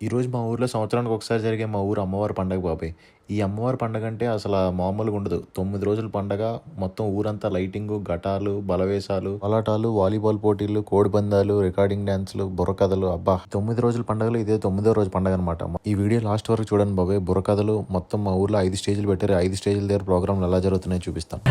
ఈరోజు మా ఊర్లో సంవత్సరానికి ఒకసారి జరిగే మా ఊరు అమ్మవారి పండగ బాబాయ్. ఈ అమ్మవారి పండగ అంటే అసల మామూలుగా ఉండదు. 9 రోజుల పండగ. మొత్తం ఊరంతా లైటింగు, ఘటాలు, బలవేషాలు, కోలాటాలు, వాలీబాల్ పోటీలు, కోడిపందాలు, రికార్డింగ్ డాన్సులు, బుర్రకథలు. అబ్బా! 9 రోజుల పండగలో ఇదే 9వ రోజు పండగ అనమాట. ఈ వీడియో లాస్ట్ వరకు చూడండి బాబాయ్. బుర్రకథలు మొత్తం మా ఊర్లో 5 స్టేజ్లు పెట్టారు. 5 స్టేజ్ల దగ్గర ప్రోగ్రాంలు ఎలా జరుగుతున్నాయో చూపిస్తాను.